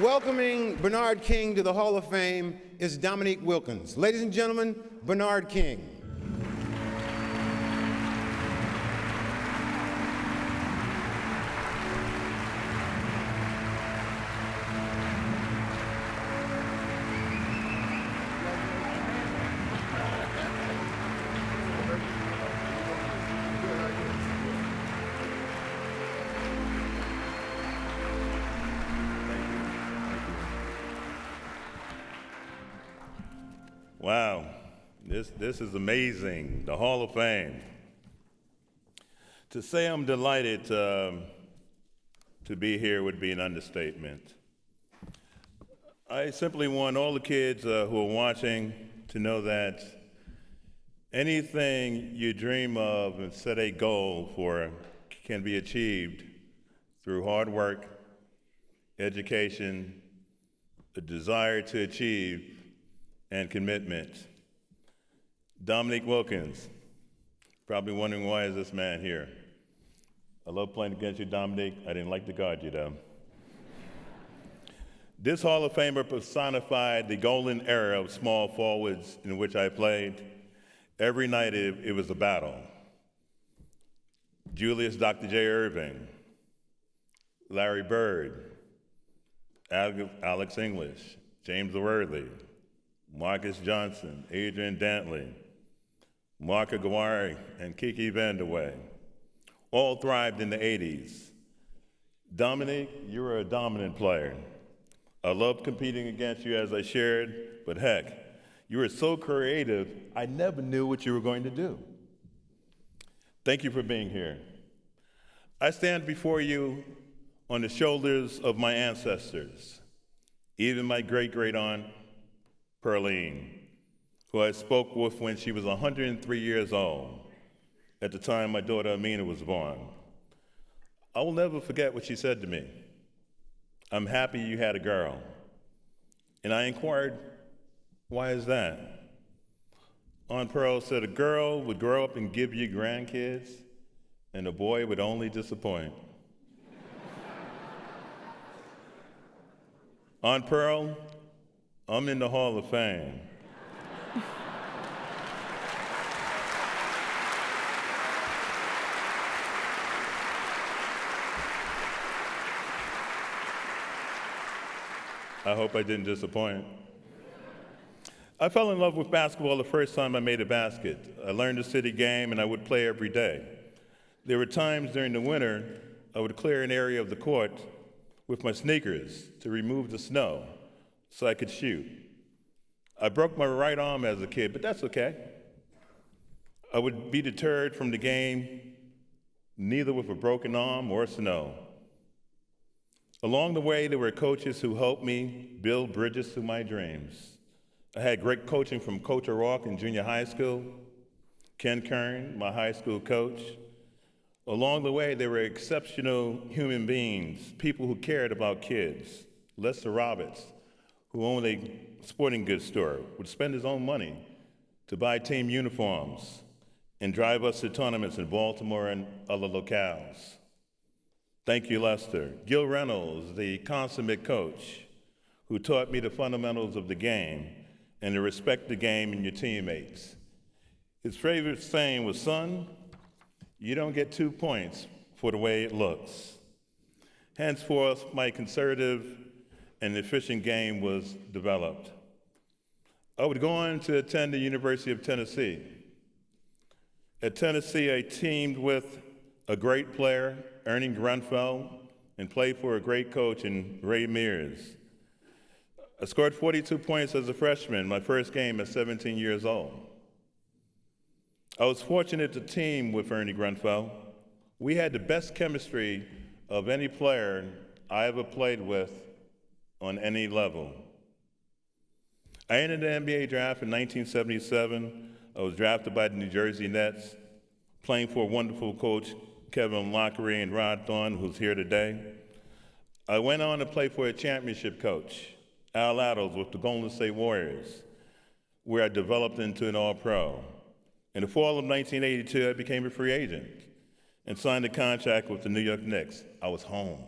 Welcoming Bernard King to the Hall of Fame is Dominique Wilkins. Ladies and gentlemen, Bernard King. Wow, this is amazing, the Hall of Fame. To say I'm delighted to be here would be an understatement. I simply want all the kids who are watching to know that anything you dream of and set a goal for can be achieved through hard work, education, the desire to achieve, and commitment. Dominique Wilkins, probably wondering why is this man here? I love playing against you, Dominique. I didn't like to guard you, though. This Hall of Famer personified the golden era of small forwards in which I played. Every night it was a battle. Julius Dr. J. Irving, Larry Bird, Alex English, James Worthy, Marcus Johnson, Adrian Dantley, Mark Aguirre, and Kiki Vanderway all thrived in the 80s. Dominique, you were a dominant player. I loved competing against you as I shared, but heck, you were so creative, I never knew what you were going to do. Thank you for being here. I stand before you on the shoulders of my ancestors, even my great-great-aunt, Pearline, who I spoke with when she was 103 years old, at the time my daughter Amina was born. I will never forget what she said to me. "I'm happy you had a girl." And I inquired, why is that? Aunt Pearl said a girl would grow up and give you grandkids, and a boy would only disappoint. Aunt Pearl, I'm in the Hall of Fame. I hope I didn't disappoint. I fell in love with basketball the first time I made a basket. I learned the city game and I would play every day. There were times during the winter I would clear an area of the court with my sneakers to remove the snow so I could shoot. I broke my right arm as a kid, but that's okay. I would be deterred from the game neither with a broken arm or snow. Along the way, there were coaches who helped me build bridges to my dreams. I had great coaching from Coach O'Rourke in junior high school, Ken Kern, my high school coach. Along the way, there were exceptional human beings, people who cared about kids. Lester Roberts, who owned a sporting goods store, would spend his own money to buy team uniforms and drive us to tournaments in Baltimore and other locales. Thank you, Lester. Gil Reynolds, the consummate coach, who taught me the fundamentals of the game and to respect the game and your teammates. His favorite saying was, "Son, you don't get 2 points for the way it looks." Henceforth, my conservative and efficient game was developed. I would go on to attend the University of Tennessee. At Tennessee, I teamed with a great player, Ernie Grunfeld, and played for a great coach in Ray Mears. I scored 42 points as a freshman, my first game at 17 years old. I was fortunate to team with Ernie Grunfeld. We had the best chemistry of any player I ever played with on any level. I entered the NBA draft in 1977. I was drafted by the New Jersey Nets, playing for a wonderful coach, Kevin Lockery and Rod Thorne, who's here today. I went on to play for a championship coach, Al Attles, with the Golden State Warriors, where I developed into an All-Pro. In the fall of 1982, I became a free agent and signed a contract with the New York Knicks. I was home.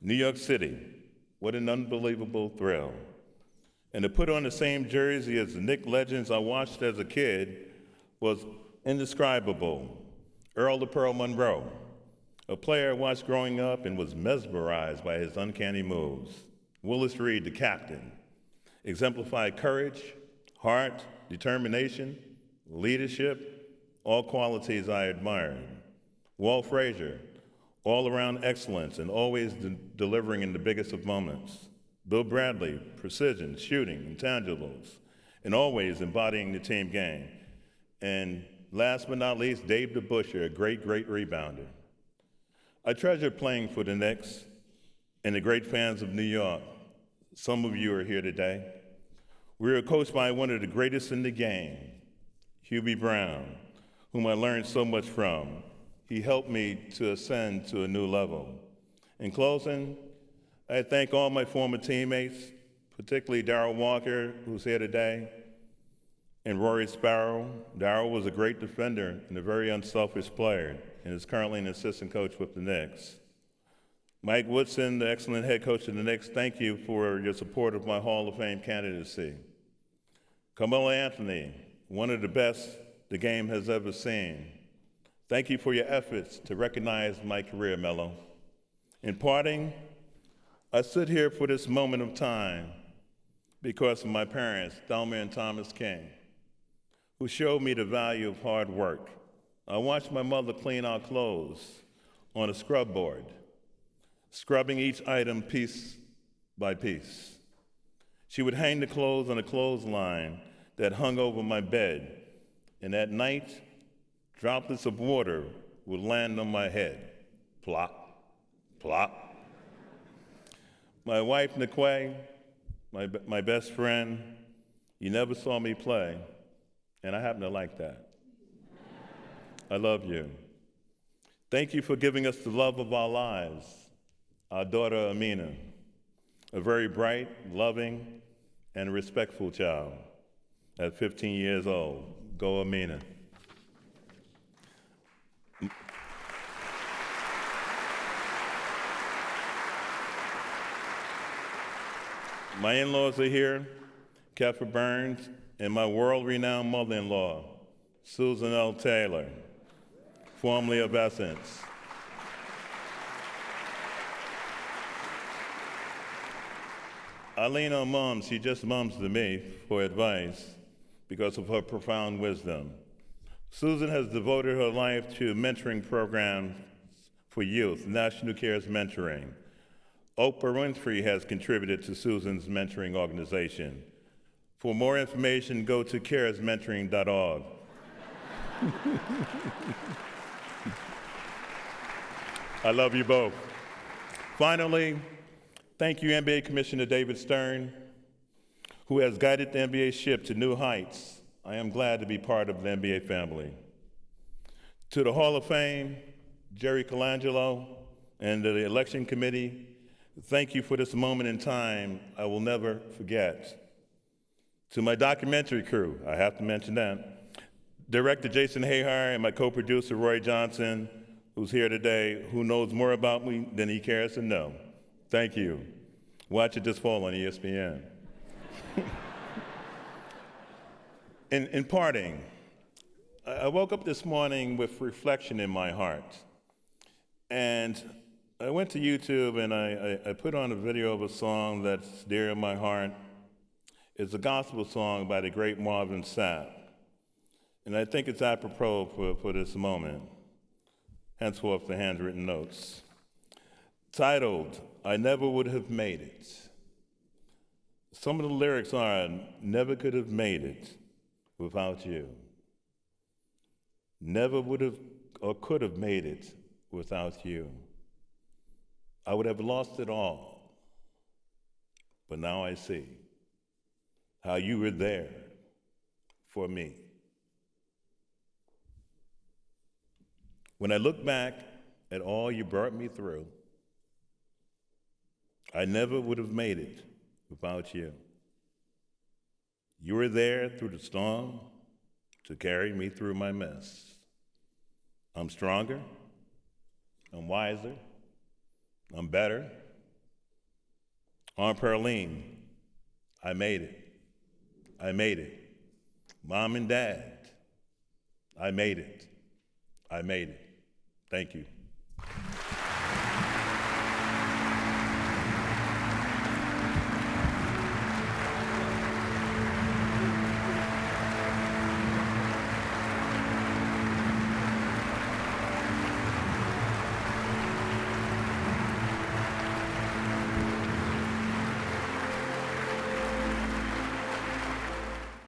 New York City, What an unbelievable thrill. And to put on the same jersey as the Knick legends I watched as a kid was indescribable. Earl the Pearl Monroe, a player I watched growing up and was mesmerized by his uncanny moves. Willis Reed, the captain, exemplified courage, heart, determination, leadership, all qualities I admired. Walt Frazier, all-around excellence and always delivering in the biggest of moments. Bill Bradley, precision, shooting, intangibles, and always embodying the team game. And last but not least, Dave DeBuscher, a great rebounder. I treasure playing for the Knicks and the great fans of New York. Some of you are here today. We were coached by one of the greatest in the game, Hubie Brown, whom I learned so much from. He helped me to ascend to a new level. In closing, I thank all my former teammates, particularly Darryl Walker, who's here today, and Rory Sparrow. Darryl was a great defender and a very unselfish player, and is currently an assistant coach with the Knicks. Mike Woodson, the excellent head coach of the Knicks, thank you for your support of my Hall of Fame candidacy. Carmelo Anthony, one of the best the game has ever seen. Thank you for your efforts to recognize my career, Melo. In parting, I stood here for this moment of time because of my parents, Thelma and Thomas King, who showed me the value of hard work. I watched my mother clean our clothes on a scrub board, scrubbing each item piece by piece. She would hang the clothes on a clothesline that hung over my bed, and at night, droplets of water would land on my head. Plop, plop. My wife, Nikwe, my best friend, you never saw me play, and I happen to like that. I love you. Thank you for giving us the love of our lives, our daughter, Amina, a very bright, loving, and respectful child at 15 years old. Go, Amina. My in-laws are here, Keffa Burns, and my world-renowned mother-in-law, Susan L. Taylor, formerly of Essence. I lean on Mom, she just mums to me for advice because of her profound wisdom. Susan has devoted her life to mentoring programs for youth, National Cares Mentoring. Oprah Winfrey has contributed to Susan's mentoring organization. For more information, go to caresmentoring.org. I love you both. Finally, thank you, NBA Commissioner David Stern, who has guided the NBA ship to new heights. I am glad to be part of the NBA family. To the Hall of Fame, Jerry Colangelo, and the election committee, thank you for this moment in time I will never forget. To my documentary crew, I have to mention that, Director Jason Hayhire and my co-producer Roy Johnson, who's here today, who knows more about me than he cares to know. Thank you. Watch it this fall on ESPN. In parting, I woke up this morning with reflection in my heart. And I went to YouTube and I put on a video of a song that's dear in my heart. It's a gospel song by the great Marvin Sapp. And I think it's apropos for this moment. Henceforth, the handwritten notes. Titled, I Never Would Have Made It. Some of the lyrics are, never could have made it without you. Never would have or could have made it without you. I would have lost it all, but now I see how you were there for me. When I look back at all you brought me through, I never would have made it without you. You were there through the storm to carry me through my mess. I'm stronger, I'm wiser, I'm better, Aunt Pearline, I made it. I made it. Mom and Dad, I made it. I made it. Thank you.